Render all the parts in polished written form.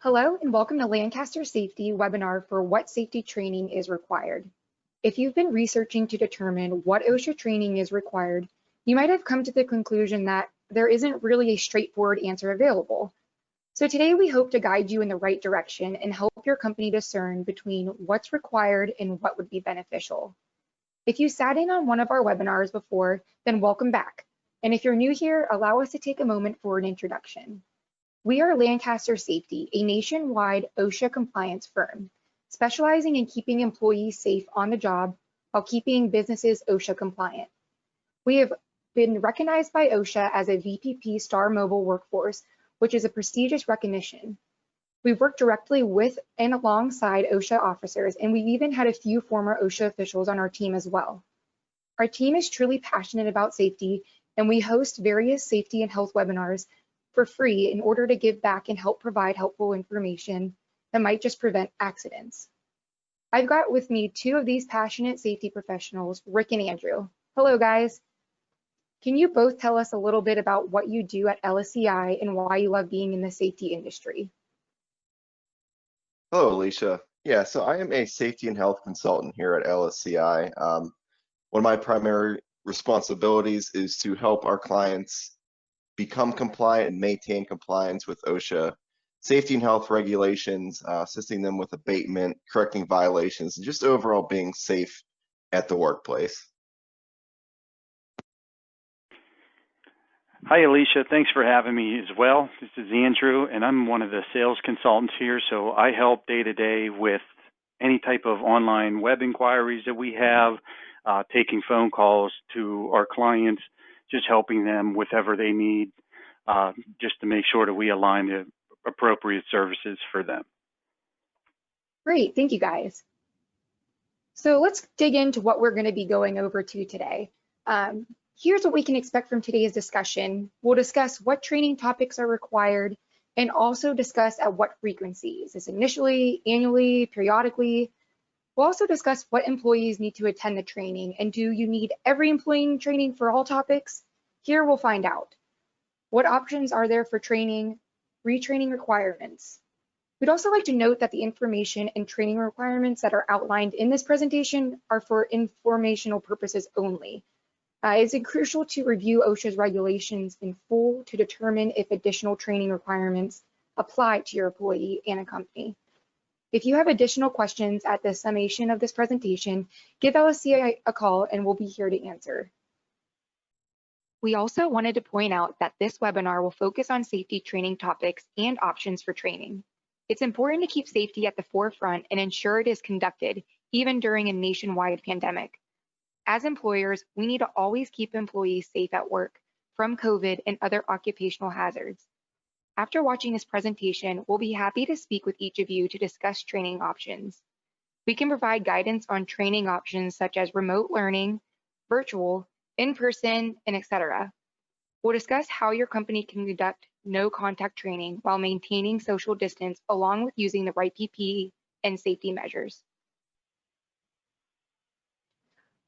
Hello and welcome to Lancaster Safety webinar for what safety training is required. If you've been researching to determine what OSHA training is required, you might have come to the conclusion that there isn't really a straightforward answer available. So today we hope to guide you in the right direction and help your company discern between what's required and what would be beneficial. If you sat in on one of our webinars before, then welcome back. And if you're new here, allow us to take a moment for an introduction. We are Lancaster Safety, a nationwide OSHA compliance firm, specializing in keeping employees safe on the job while keeping businesses OSHA compliant. We have been recognized by OSHA as a VPP Star Mobile Workforce, which is a prestigious recognition. We work directly with and alongside OSHA officers, and we've even had a few former OSHA officials on our team as well. Our team is truly passionate about safety, and we host various safety and health webinars for free in order to give back and help provide helpful information that might just prevent accidents. I've got with me two of these passionate safety professionals, Rick and Andrew. Hello, guys. Can you both tell us a little bit about what you do at LSCI and why you love being in the safety industry? Hello, Alicia. Yeah, so I am a safety and health consultant here at LSCI. One of my primary responsibilities is to help our clients become compliant and maintain compliance with OSHA safety and health regulations, assisting them with abatement, correcting violations, and just overall being safe at the workplace. Hi, Alicia. Thanks for having me as well. This is Andrew, and I'm one of the sales consultants here. So I help day to day with any type of online web inquiries that we have, taking phone calls to our clients, just helping them with whatever they need, just to make sure that we align the appropriate services for them. Great, thank you guys. So let's dig into what we're going to be going over today. Here's what we can expect from today's discussion. We'll discuss what training topics are required and also discuss at what frequency. Is this initially, annually, periodically? We'll also discuss what employees need to attend the training, and do you need every employee in training for all topics? Here we'll find out. What options are there for training, retraining requirements? We'd also like to note that the information and training requirements that are outlined in this presentation are for informational purposes only. It's crucial to review OSHA's regulations in full to determine if additional training requirements apply to your employee and a company. If you have additional questions at the summation of this presentation, give LSCI a call and we'll be here to answer. We also wanted to point out that this webinar will focus on safety training topics and options for training. It's important to keep safety at the forefront and ensure it is conducted even during a nationwide pandemic. As employers, we need to always keep employees safe at work from COVID and other occupational hazards. After watching this presentation, we'll be happy to speak with each of you to discuss training options. We can provide guidance on training options such as remote learning, virtual, in-person, and etc. We'll discuss how your company can conduct no-contact training while maintaining social distance along with using the right PPE and safety measures.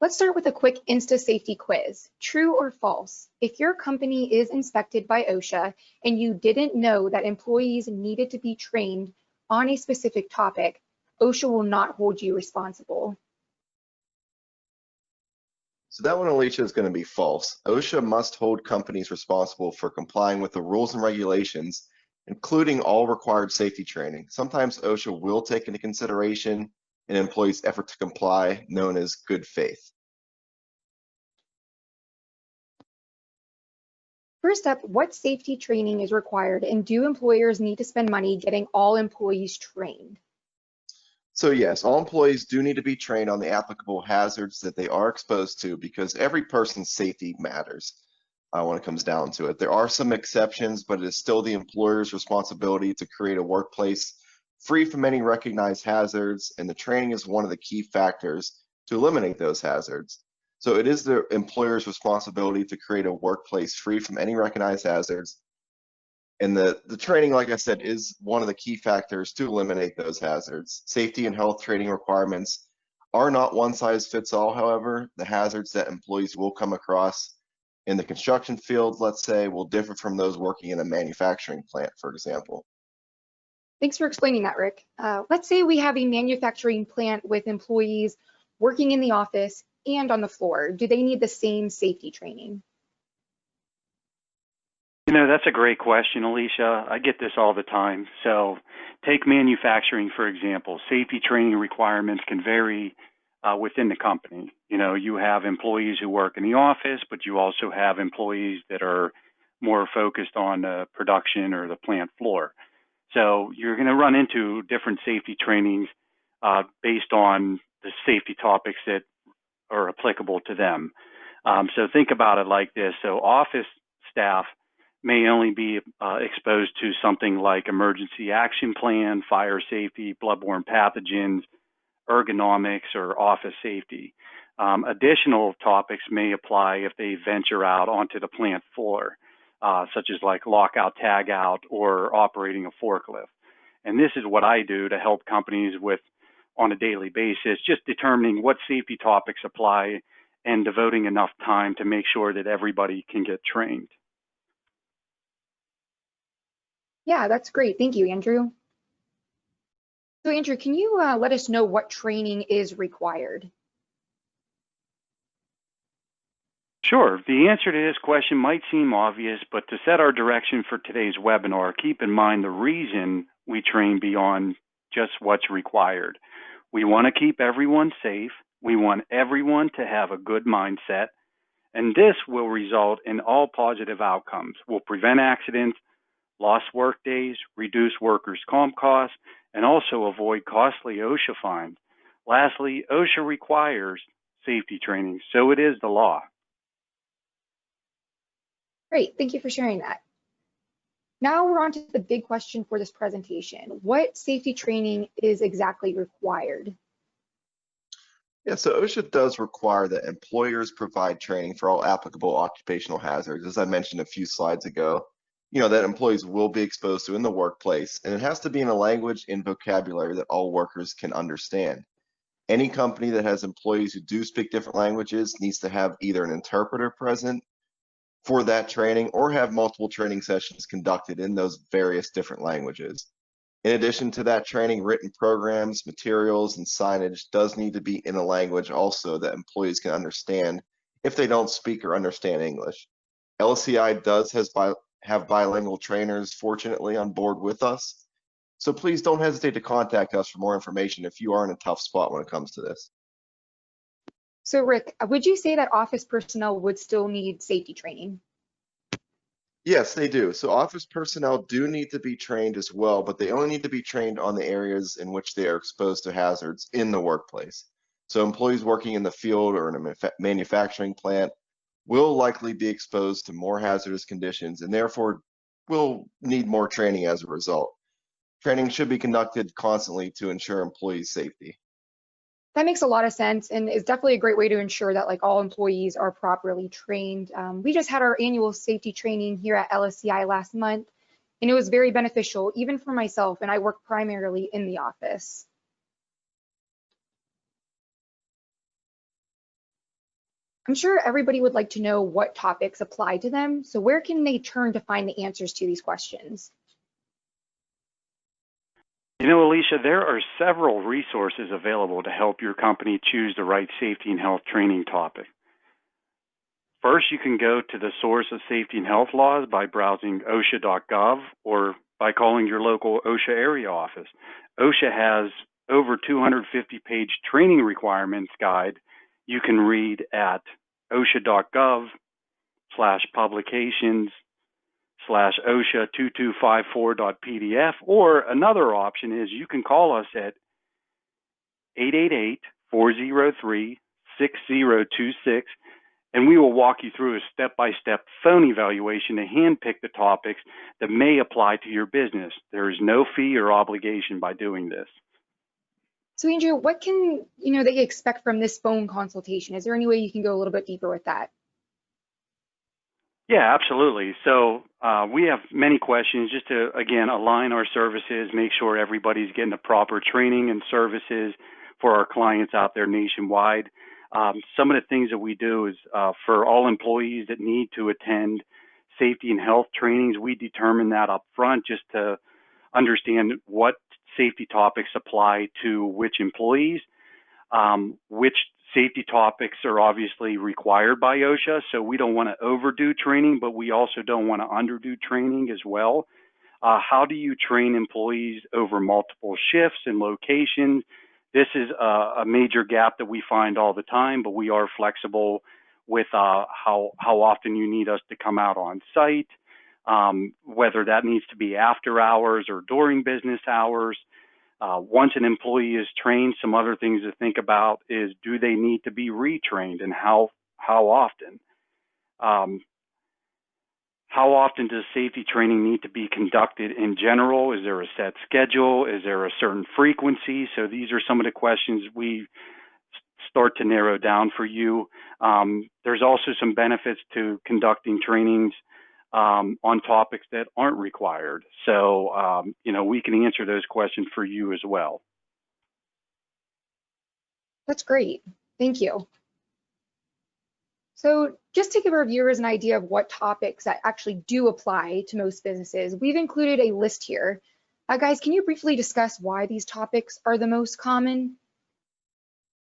Let's start with a quick Insta-Safety quiz. True or false? If your company is inspected by OSHA and you didn't know that employees needed to be trained on a specific topic, OSHA will not hold you responsible. So that one, Alicia, is going to be false. OSHA must hold companies responsible for complying with the rules and regulations, including all required safety training. Sometimes OSHA will take into consideration an employee's effort to comply, known as good faith. First up, what safety training is required, and do employers need to spend money getting all employees trained? So yes, all employees do need to be trained on the applicable hazards that they are exposed to, because every person's safety matters when it comes down to it. There are some exceptions, but it is still the employer's responsibility to create a workplace free from any recognized hazards, and the training is one of the key factors to eliminate those hazards. So it is the employer's responsibility to create a workplace free from any recognized hazards, and the training, like I said, is one of the key factors to eliminate those hazards. Safety and health training requirements are not one size fits all, however. The hazards that employees will come across in the construction field, let's say, will differ from those working in a manufacturing plant, for example. Thanks for explaining that, Rick. Let's say we have a manufacturing plant with employees working in the office and on the floor. Do they need the same safety training? You know, that's a great question, Alicia. I get this all the time. So take manufacturing, for example. Safety training requirements can vary within the company. You know, you have employees who work in the office, but you also have employees that are more focused on the production or the plant floor. So you're going to run into different safety trainings based on the safety topics that are applicable to them. So think about it like this. So office staff may only be exposed to something like emergency action plan, fire safety, bloodborne pathogens, ergonomics, or office safety. Additional topics may apply if they venture out onto the plant floor, such as like lockout, tagout, or operating a forklift. And this is what I do to help companies with on a daily basis, just determining what safety topics apply and devoting enough time to make sure that everybody can get trained. Yeah, that's great. Thank you, Andrew. So Andrew, can you let us know what training is required? Sure. The answer to this question might seem obvious, but to set our direction for today's webinar, keep in mind the reason we train beyond just what's required. We want to keep everyone safe. We want everyone to have a good mindset, and this will result in all positive outcomes. We'll prevent accidents, lost work days, reduce workers' comp costs, and also avoid costly OSHA fines. Lastly, OSHA requires safety training, so it is the law. Great, thank you for sharing that. Now we're on to the big question for this presentation. What safety training is exactly required? Yeah, so OSHA does require that employers provide training for all applicable occupational hazards, as I mentioned a few slides ago, that employees will be exposed to in the workplace, and it has to be in a language and vocabulary that all workers can understand. Any company that has employees who do speak different languages needs to have either an interpreter present for that training or have multiple training sessions conducted in those various different languages. In addition to that training, written programs, materials, and signage does need to be in a language also that employees can understand if they don't speak or understand English. LCI does have bilingual trainers, fortunately, on board with us. So please don't hesitate to contact us for more information if you are in a tough spot when it comes to this. So Rick, would you say that office personnel would still need safety training? Yes, they do. So office personnel do need to be trained as well, but they only need to be trained on the areas in which they are exposed to hazards in the workplace. So employees working in the field or in a manufacturing plant will likely be exposed to more hazardous conditions and therefore will need more training as a result. Training should be conducted constantly to ensure employee safety. That makes a lot of sense and is definitely a great way to ensure that like all employees are properly trained. We just had our annual safety training here at LSCI last month, and it was very beneficial, even for myself, and I work primarily in the office. I'm sure everybody would like to know what topics apply to them, so where can they turn to find the answers to these questions? You know, Alicia, there are several resources available to help your company choose the right safety and health training topic. First, you can go to the source of safety and health laws by browsing OSHA.gov or by calling your local OSHA area office. OSHA has over 250-page training requirements guide you can read at OSHA.gov/publications/OSHA2254.pdf, or another option is you can call us at 888-403-6026, and we will walk you through a step-by-step phone evaluation to handpick the topics that may apply to your business. There is no fee or obligation by doing this. So Andrew, what can they expect from this phone consultation? Is there any way you can go a little bit deeper with that? Yeah, absolutely. So we have many questions just to, again, align our services, make sure everybody's getting the proper training and services for our clients out there nationwide. Some of the things that we do is for all employees that need to attend safety and health trainings, we determine that up front just to understand what safety topics apply to which employees, which safety topics are obviously required by OSHA. So we don't want to overdo training, but we also don't want to underdo training as well. How do you train employees over multiple shifts and locations? This is a major gap that we find all the time, but we are flexible with how often you need us to come out on site, whether that needs to be after hours or during business hours. Once an employee is trained, some other things to think about is, do they need to be retrained, and how often? How often does safety training need to be conducted in general? Is there a set schedule? Is there a certain frequency? So these are some of the questions we start to narrow down for you. There's also some benefits to conducting trainings on topics that aren't required. So, we can answer those questions for you as well. That's great. Thank you. So just to give our viewers an idea of what topics that actually do apply to most businesses, we've included a list here. Guys, can you briefly discuss why these topics are the most common?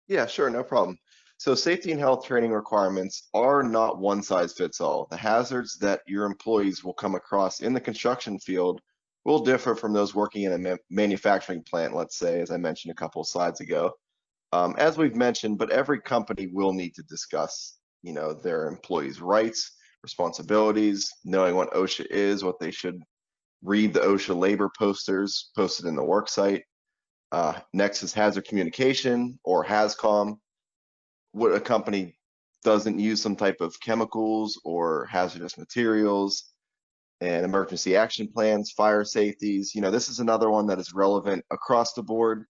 Yeah, sure, no problem. So safety and health training requirements are not one size fits all. The hazards that your employees will come across in the construction field will differ from those working in a manufacturing plant, let's say, as I mentioned a couple of slides ago. As we've mentioned, but every company will need to discuss, their employees' rights, responsibilities, knowing what OSHA is, what they should read the OSHA labor posters posted in the work site. Next is hazard communication, or HAZCOM. What a company doesn't use some type of chemicals or hazardous materials, and emergency action plans, fire safeties. This is another one that is relevant across the board.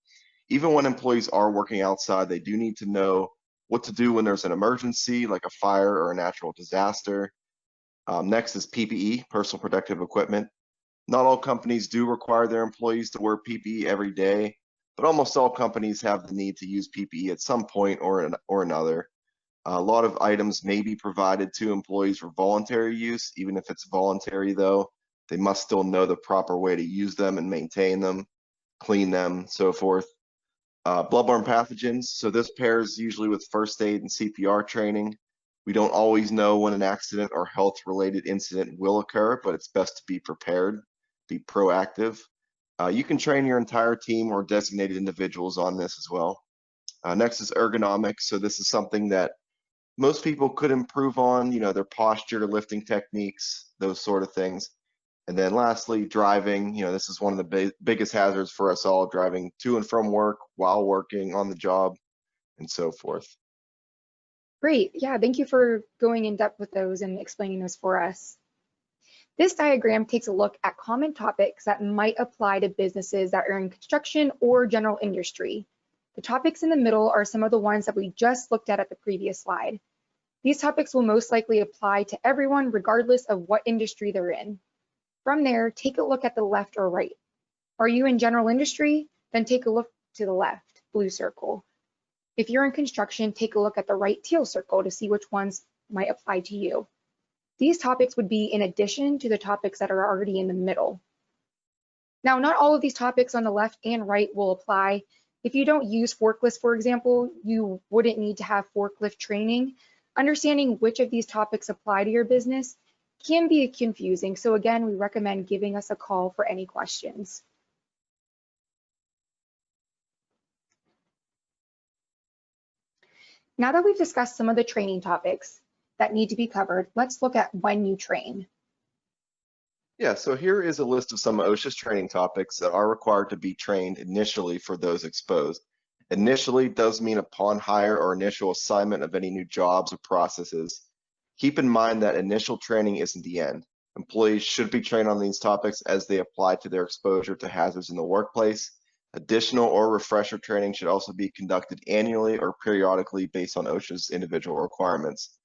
Even when employees are working outside, they do need to know what to do when there's an emergency, like a fire or a natural disaster. Next is PPE, personal protective equipment. Not all companies do require their employees to wear PPE every day, but almost all companies have the need to use PPE at some point or another. A lot of items may be provided to employees for voluntary use. Even if it's voluntary, though, they must still know the proper way to use them and maintain them, clean them, so forth. Bloodborne pathogens. So this pairs usually with first aid and CPR training. We don't always know when an accident or health-related incident will occur, but it's best to be prepared, be proactive. You can train your entire team or designated individuals on this as well. Next is ergonomics. So this is something that most people could improve on, their posture, lifting techniques, those sort of things. And then lastly, driving. This is one of the biggest hazards for us all, driving to and from work, while working on the job, and so forth. Great. Yeah, thank you for going in depth with those and explaining those for us. This diagram takes a look at common topics that might apply to businesses that are in construction or general industry. The topics in the middle are some of the ones that we just looked at the previous slide. These topics will most likely apply to everyone regardless of what industry they're in. From there, take a look at the left or right. Are you in general industry? Then take a look to the left, blue circle. If you're in construction, take a look at the right, teal circle, to see which ones might apply to you. These topics would be in addition to the topics that are already in the middle. Now, not all of these topics on the left and right will apply. If you don't use forklifts, for example, you wouldn't need to have forklift training. Understanding which of these topics apply to your business can be confusing. So again, we recommend giving us a call for any questions. Now that we've discussed some of the training topics that need to be covered, let's look at when you train. Yeah, so here is a list of some of OSHA's training topics that are required to be trained initially for those exposed. Initially does mean upon hire or initial assignment of any new jobs or processes. Keep in mind that initial training isn't the end. Employees should be trained on these topics as they apply to their exposure to hazards in the workplace. Additional or refresher training should also be conducted annually or periodically based on OSHA's individual requirements.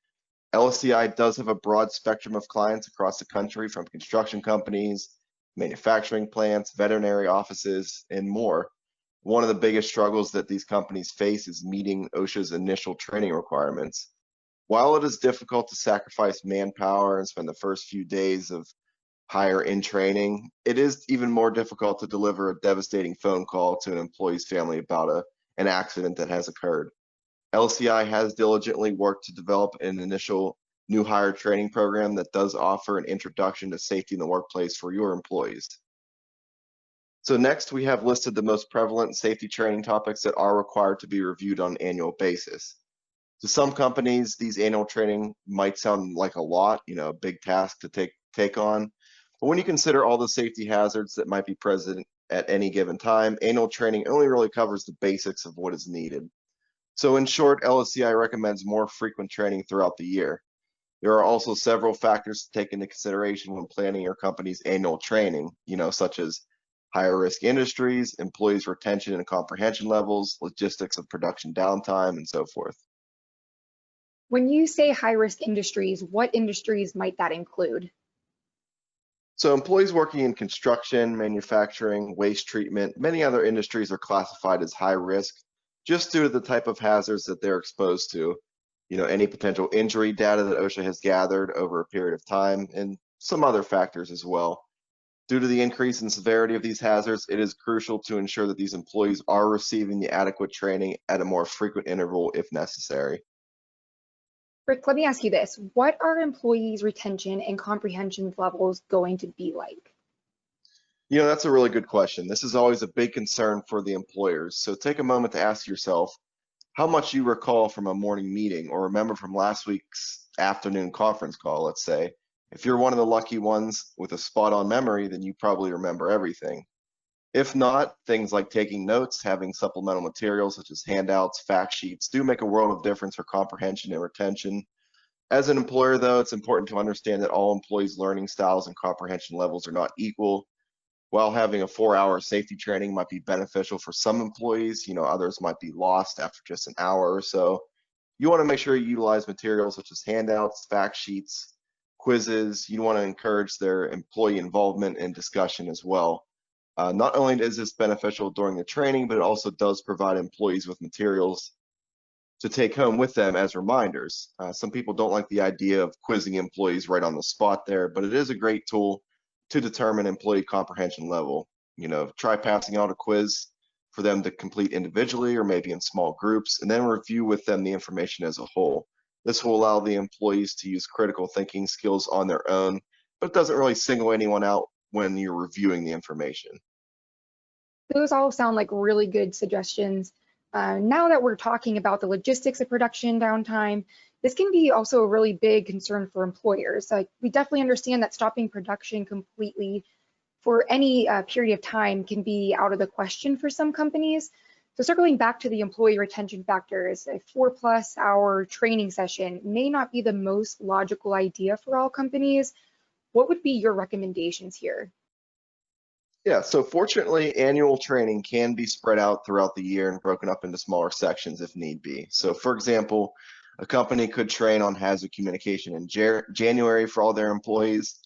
LSCI does have a broad spectrum of clients across the country, from construction companies, manufacturing plants, veterinary offices, and more. One of the biggest struggles that these companies face is meeting OSHA's initial training requirements. While it is difficult to sacrifice manpower and spend the first few days of hire in training, it is even more difficult to deliver a devastating phone call to an employee's family about an accident that has occurred. LCI has diligently worked to develop an initial new hire training program that does offer an introduction to safety in the workplace for your employees. So next, we have listed the most prevalent safety training topics that are required to be reviewed on an annual basis. To some companies, these annual training might sound like a lot, a big task to take on. But when you consider all the safety hazards that might be present at any given time, annual training only really covers the basics of what is needed. So in short, LSCI recommends more frequent training throughout the year. There are also several factors to take into consideration when planning your company's annual training, such as higher risk industries, employees' retention and comprehension levels, logistics of production downtime, and so forth. When you say high risk industries, what industries might that include? So employees working in construction, manufacturing, waste treatment, many other industries are classified as high risk just due to the type of hazards that they're exposed to, any potential injury data that OSHA has gathered over a period of time, and some other factors as well. Due to the increase in severity of these hazards, it is crucial to ensure that these employees are receiving the adequate training at a more frequent interval if necessary. Rick, let me ask you this. What are employees' retention and comprehension levels going to be like? That's a really good question. This is always a big concern for the employers. So take a moment to ask yourself how much you recall from a morning meeting or remember from last week's afternoon conference call, let's say. If you're one of the lucky ones with a spot-on memory, then you probably remember everything. If not, things like taking notes, having supplemental materials such as handouts, fact sheets do make a world of difference for comprehension and retention. As an employer, though, it's important to understand that all employees' learning styles and comprehension levels are not equal. While having a 4-hour safety training might be beneficial for some employees, others might be lost after just an hour or so. You want to make sure you utilize materials such as handouts, fact sheets, quizzes. You want to encourage their employee involvement and discussion as well. Not only is this beneficial during the training, but it also does provide employees with materials to take home with them as reminders. Some people don't like the idea of quizzing employees right on the spot there, but it is a great tool to determine employee comprehension level. Try passing out a quiz for them to complete individually or maybe in small groups, and then review with them the information as a whole. This will allow the employees to use critical thinking skills on their own, but it doesn't really single anyone out when you're reviewing the information. Those all sound like really good suggestions. Now that we're talking about the logistics of production downtime, this can be also a really big concern for employers. We definitely understand that stopping production completely for any period of time can be out of the question for some companies. So circling back to the employee retention factors, a 4+ hour training session may not be the most logical idea for all companies. What would be your recommendations here? Yeah, so fortunately, annual training can be spread out throughout the year and broken up into smaller sections if need be. So for example, a company could train on hazard communication in January for all their employees.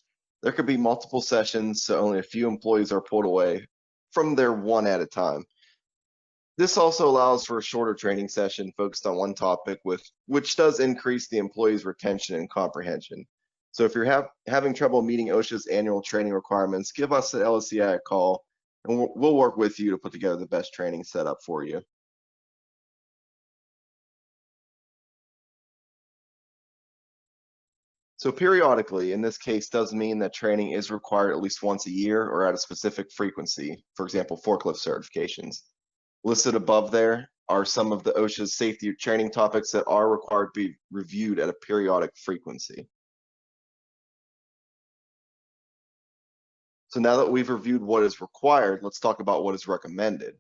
There could be multiple sessions, so only a few employees are pulled away from their one at a time. This also allows for a shorter training session focused on one topic, which does increase the employee's retention and comprehension. So if you're having trouble meeting OSHA's annual training requirements, give us at LSCI a call, and we'll work with you to put together the best training setup for you. So periodically, in this case, does mean that training is required at least once a year or at a specific frequency, for example, forklift certifications. Listed above there are some of the OSHA's safety training topics that are required to be reviewed at a periodic frequency. So now that we've reviewed what is required, let's talk about what is recommended.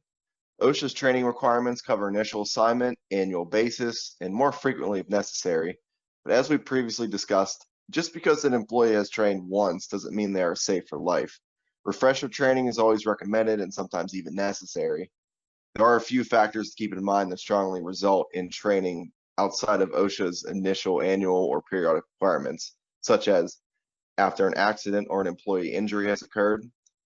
OSHA's training requirements cover initial assignment, annual basis, and more frequently if necessary. But as we previously discussed, just because an employee has trained once doesn't mean they are safe for life. Refresher training is always recommended and sometimes even necessary. There are a few factors to keep in mind that strongly result in training outside of OSHA's initial annual or periodic requirements, such as after an accident or an employee injury has occurred,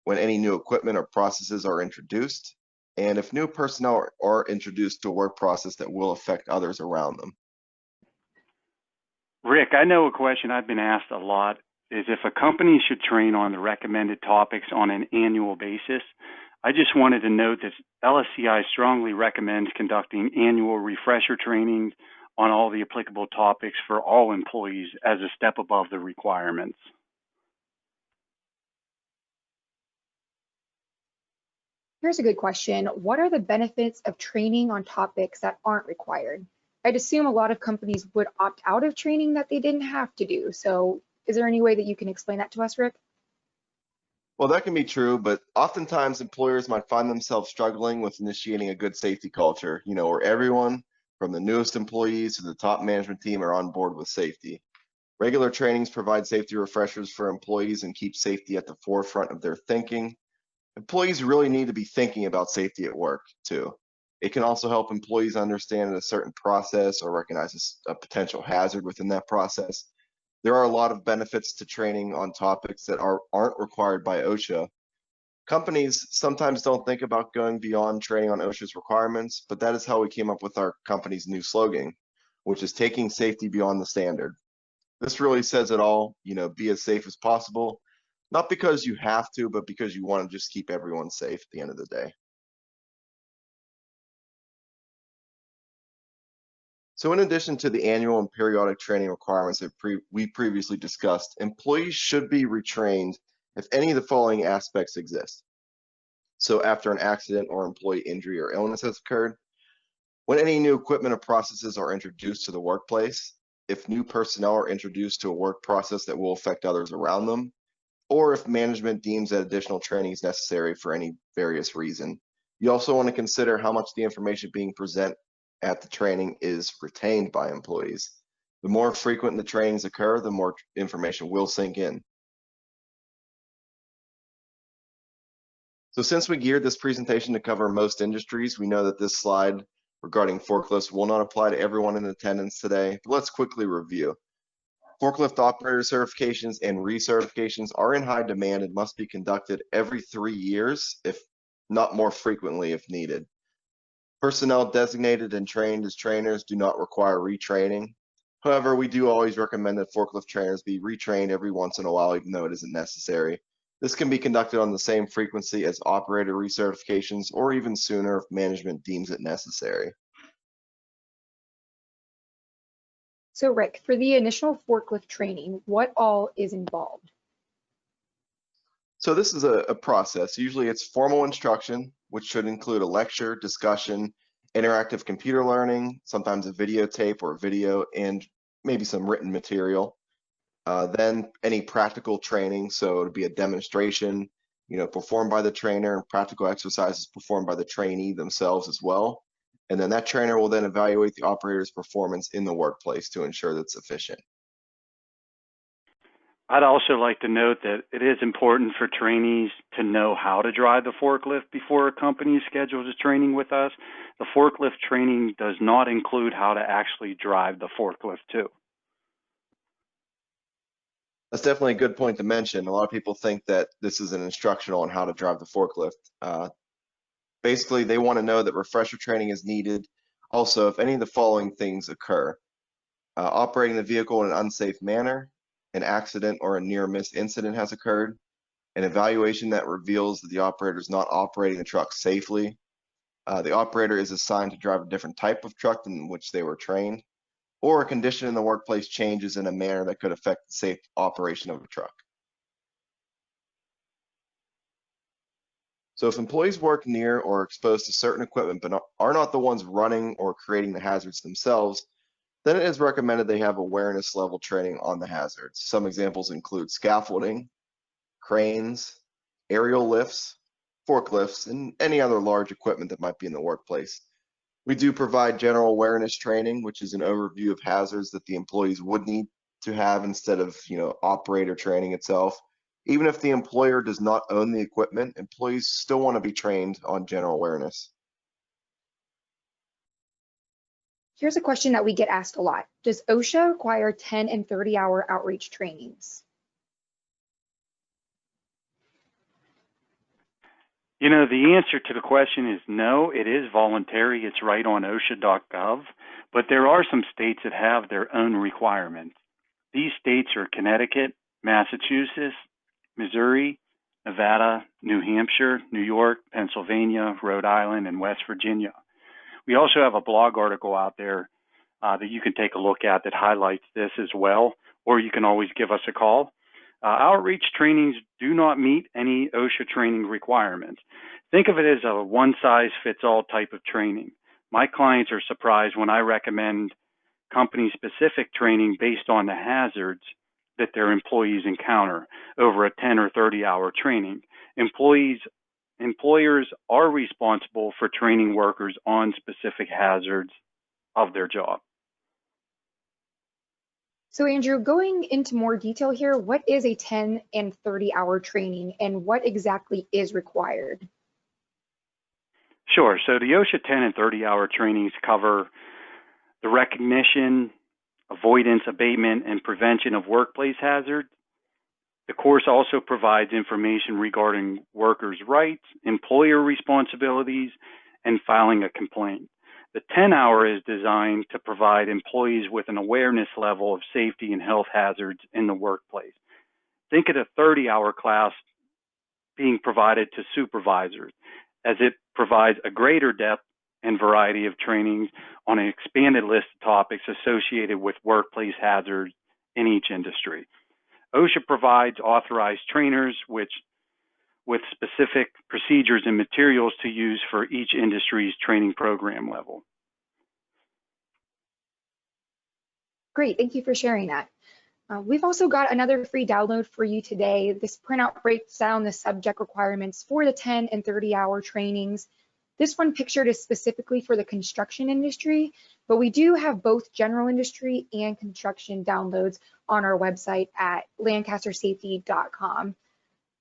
when any new equipment or processes are introduced, and if new personnel are introduced to a work process that will affect others around them. Rick, I know a question I've been asked a lot is if a company should train on the recommended topics on an annual basis. I just wanted to note that LSCI strongly recommends conducting annual refresher trainings on all the applicable topics for all employees as a step above the requirements. Here's a good question. What are the benefits of training on topics that aren't required? I'd assume a lot of companies would opt out of training that they didn't have to do. So is there any way that you can explain that to us, Rick? Well, that can be true, but oftentimes employers might find themselves struggling with initiating a good safety culture, where everyone from the newest employees to the top management team are on board with safety. Regular trainings provide safety refreshers for employees and keep safety at the forefront of their thinking. Employees really need to be thinking about safety at work too. It can also help employees understand a certain process or recognize a potential hazard within that process. There are a lot of benefits to training on topics that aren't required by OSHA. Companies sometimes don't think about going beyond training on OSHA's requirements, but that is how we came up with our company's new slogan, which is taking safety beyond the standard. This really says it all, be as safe as possible, not because you have to, but because you want to just keep everyone safe at the end of the day. So in addition to the annual and periodic training requirements that we previously discussed, employees should be retrained if any of the following aspects exist. So after an accident or employee injury or illness has occurred, when any new equipment or processes are introduced to the workplace, if new personnel are introduced to a work process that will affect others around them, or if management deems that additional training is necessary for any various reason. You also want to consider how much the information being presented at the training is retained by employees. The more frequent the trainings occur, the more information will sink in. So since we geared this presentation to cover most industries, we know that this slide regarding forklifts will not apply to everyone in attendance today, but let's quickly review. Forklift operator certifications and recertifications are in high demand and must be conducted every 3 years, if not more frequently if needed. Personnel designated and trained as trainers do not require retraining. However, we do always recommend that forklift trainers be retrained every once in a while, even though it isn't necessary. This can be conducted on the same frequency as operator recertifications or even sooner if management deems it necessary. So Rick, for the initial forklift training, what all is involved? So this is a process. Usually it's formal instruction, which should include a lecture, discussion, interactive computer learning, sometimes a videotape or video, and maybe some written material. Then any practical training, so it'll be a demonstration, performed by the trainer, and practical exercises performed by the trainee themselves as well. And then that trainer will then evaluate the operator's performance in the workplace to ensure that it's efficient. I'd also like to note that it is important for trainees to know how to drive the forklift before a company schedules a training with us. The forklift training does not include how to actually drive the forklift too. That's definitely a good point to mention. A lot of people think that this is an instructional on how to drive the forklift. Basically, they want to know that refresher training is needed. Also, if any of the following things occur, operating the vehicle in an unsafe manner, an accident or a near-miss incident has occurred, an evaluation that reveals that the operator is not operating the truck safely, the operator is assigned to drive a different type of truck than which they were trained, or a condition in the workplace changes in a manner that could affect the safe operation of a truck. So if employees work near or exposed to certain equipment but are not the ones running or creating the hazards themselves, then it is recommended they have awareness level training on the hazards. Some examples include scaffolding, cranes, aerial lifts, forklifts, and any other large equipment that might be in the workplace. We do provide general awareness training, which is an overview of hazards that the employees would need to have instead of, operator training itself. Even if the employer does not own the equipment, employees still want to be trained on general awareness. Here's a question that we get asked a lot. Does OSHA require 10 and 30-hour outreach trainings? The answer to the question is no. It is voluntary. It's right on OSHA.gov, but there are some states that have their own requirements. These states are Connecticut, Massachusetts, Missouri, Nevada, New Hampshire, New York, Pennsylvania, Rhode Island, and West Virginia. We also have a blog article out there that you can take a look at that highlights this as well, or you can always give us a call. Outreach trainings do not meet any OSHA training requirements. Think of it as a one-size-fits-all type of training. My clients are surprised when I recommend company-specific training based on the hazards that their employees encounter over a 10 or 30-hour training. Employers are responsible for training workers on specific hazards of their job. So Andrew, going into more detail here, what is a 10 and 30-hour training and what exactly is required? Sure. So the OSHA 10 and 30-hour trainings cover the recognition, avoidance, abatement, and prevention of workplace hazards. The course also provides information regarding workers' rights, employer responsibilities, and filing a complaint. The 10-hour is designed to provide employees with an awareness level of safety and health hazards in the workplace. Think of the 30-hour class being provided to supervisors, as it provides a greater depth and variety of trainings on an expanded list of topics associated with workplace hazards in each industry. OSHA provides authorized trainers with specific procedures and materials to use for each industry's training program level. Great, thank you for sharing that. We've also got another free download for you today. This printout breaks down the subject requirements for the 10 and 30-hour trainings. This one pictured is specifically for the construction industry, but we do have both general industry and construction downloads on our website at lancastersafety.com.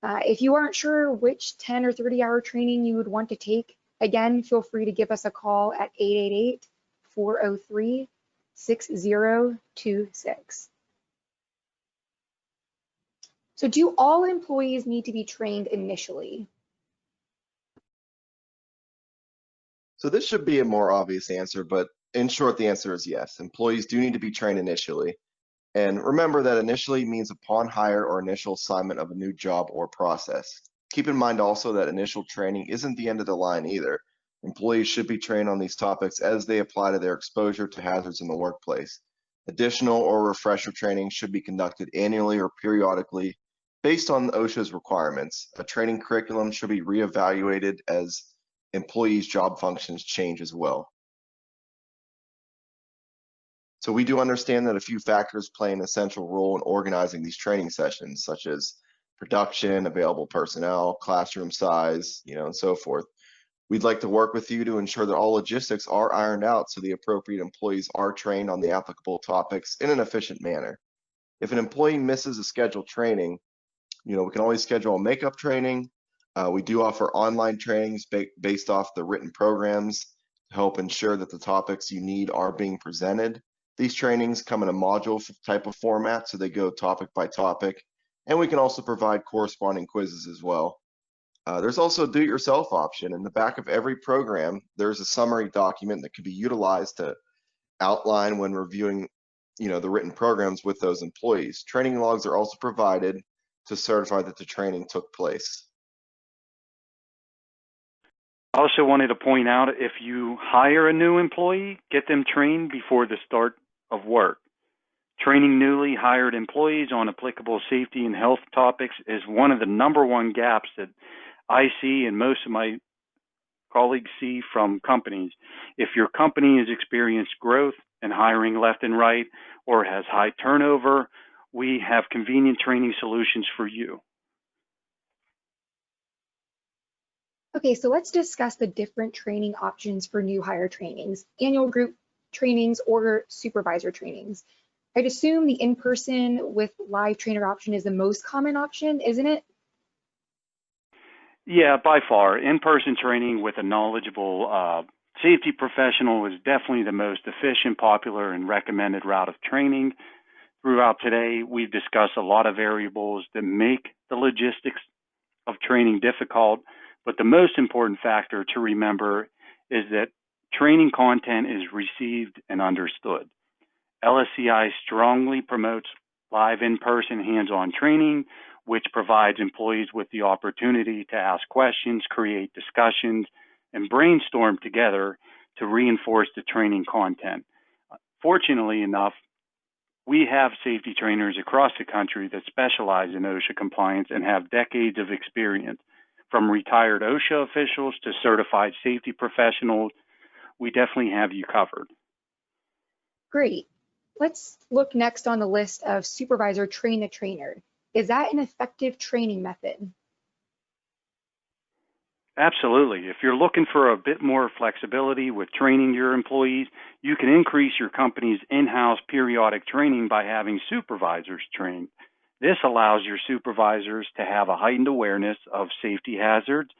If you aren't sure which 10 or 30-hour training you would want to take, again, feel free to give us a call at 888-403-6026. So do all employees need to be trained initially? So this should be a more obvious answer, but in short, the answer is yes. Employees do need to be trained initially. And remember that initially means upon hire or initial assignment of a new job or process. Keep in mind also that initial training isn't the end of the line either. Employees should be trained on these topics as they apply to their exposure to hazards in the workplace. Additional or refresher training should be conducted annually or periodically based on OSHA's requirements. A training curriculum should be reevaluated as employees' job functions change as well. So we do understand that a few factors play an essential role in organizing these training sessions, such as production, available personnel, classroom size, and so forth. We'd like to work with you to ensure that all logistics are ironed out so the appropriate employees are trained on the applicable topics in an efficient manner. If an employee misses a scheduled training, we can always schedule a makeup training. We do offer online trainings based off the written programs to help ensure that the topics you need are being presented. These trainings come in a module type of format, so they go topic by topic, and we can also provide corresponding quizzes as well. There's also a do-it-yourself option. In the back of every program, there's a summary document that can be utilized to outline when reviewing the written programs with those employees. Training logs are also provided to certify that the training took place. I also wanted to point out, if you hire a new employee, get them trained before the start of work. Training newly hired employees on applicable safety and health topics is one of the #1 gaps that I see and most of my colleagues see from companies. If your company has experienced growth and hiring left and right or has high turnover, we have convenient training solutions for you. Okay, so let's discuss the different training options for new hire trainings, annual group trainings, or supervisor trainings. I'd assume the in-person with live trainer option is the most common option, isn't it? Yeah, by far. In-person training with a knowledgeable safety professional is definitely the most efficient, popular, and recommended route of training. Throughout today, we've discussed a lot of variables that make the logistics of training difficult, but the most important factor to remember is that training content is received and understood. LSCI strongly promotes live in-person hands-on training, which provides employees with the opportunity to ask questions, create discussions, and brainstorm together to reinforce the training content. Fortunately enough, we have safety trainers across the country that specialize in OSHA compliance and have decades of experience. From retired OSHA officials to certified safety professionals, we definitely have you covered. Great. Let's look next on the list of supervisor train the trainer. Is that an effective training method? Absolutely. If you're looking for a bit more flexibility with training your employees, you can increase your company's in-house periodic training by having supervisors trained. This allows your supervisors to have a heightened awareness of safety hazards,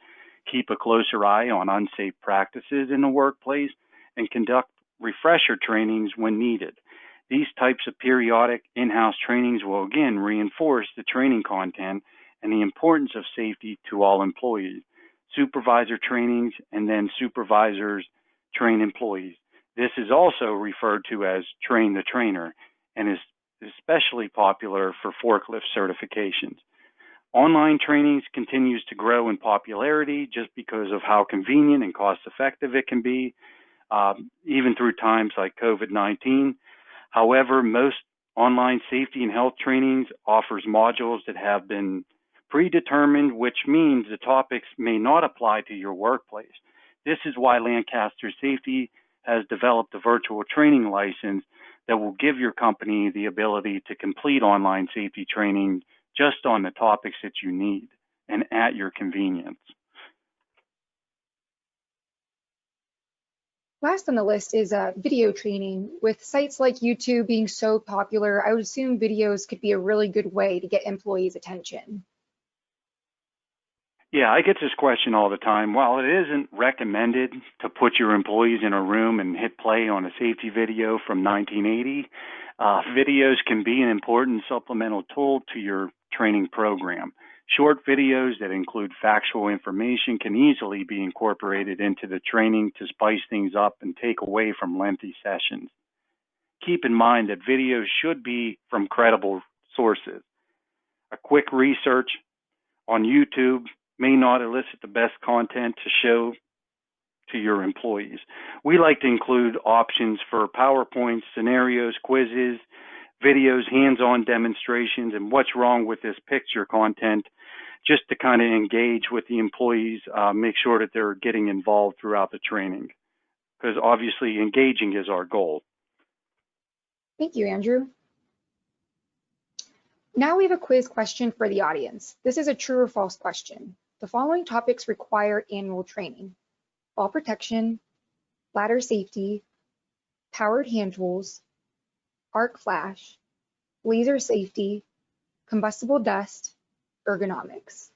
keep a closer eye on unsafe practices in the workplace, and conduct refresher trainings when needed. These types of periodic in-house trainings will again reinforce the training content and the importance of safety to all employees. Supervisor trainings and then supervisors train employees. This is also referred to as train the trainer and is especially popular for forklift certifications. Online trainings continues to grow in popularity just because of how convenient and cost-effective it can be, even through times like COVID-19. However, most online safety and health trainings offers modules that have been predetermined, which means the topics may not apply to your workplace. This is why Lancaster Safety has developed a virtual training license that will give your company the ability to complete online safety training just on the topics that you need and at your convenience. Last on the list is video training. With sites like YouTube being so popular, I would assume videos could be a really good way to get employees' attention. Yeah, I get this question all the time. While it isn't recommended to put your employees in a room and hit play on a safety video from 1980, videos can be an important supplemental tool to your training program. Short videos that include factual information can easily be incorporated into the training to spice things up and take away from lengthy sessions. Keep in mind that videos should be from credible sources. A quick research on YouTube may not elicit the best content to show to your employees. We like to include options for PowerPoints, scenarios, quizzes, videos, hands-on demonstrations, and what's wrong with this picture content, just to kind of engage with the employees, make sure that they're getting involved throughout the training, because obviously engaging is our goal. Thank you, Andrew. Now we have a quiz question for the audience. This is a true or false question. The following topics require annual training: fall protection, ladder safety, powered hand tools, arc flash, laser safety, combustible dust, ergonomics.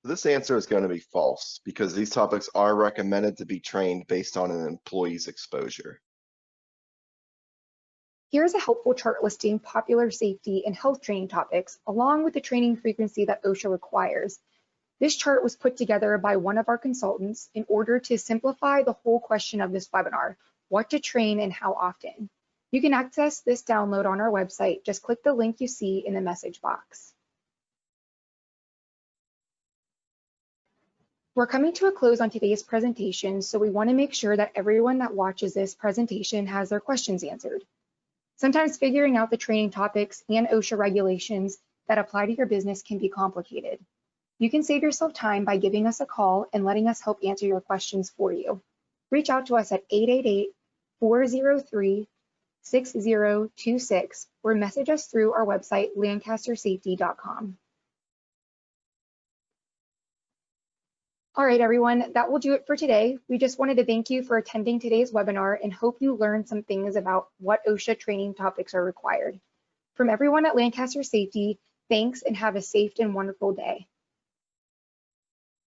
This answer is going to be false because these topics are recommended to be trained based on an employee's exposure. Here's a helpful chart listing popular safety and health training topics along with the training frequency that OSHA requires. This chart was put together by one of our consultants in order to simplify the whole question of this webinar: what to train and how often. You can access this download on our website. Just click the link you see in the message box. We're coming to a close on today's presentation, so we want to make sure that everyone that watches this presentation has their questions answered. Sometimes figuring out the training topics and OSHA regulations that apply to your business can be complicated. You can save yourself time by giving us a call and letting us help answer your questions for you. Reach out to us at 888-403-6026 or message us through our website, lancastersafety.com. All right, everyone, that will do it for today. We just wanted to thank you for attending today's webinar and hope you learned some things about what OSHA training topics are required. From everyone at Lancaster Safety, thanks and have a safe and wonderful day.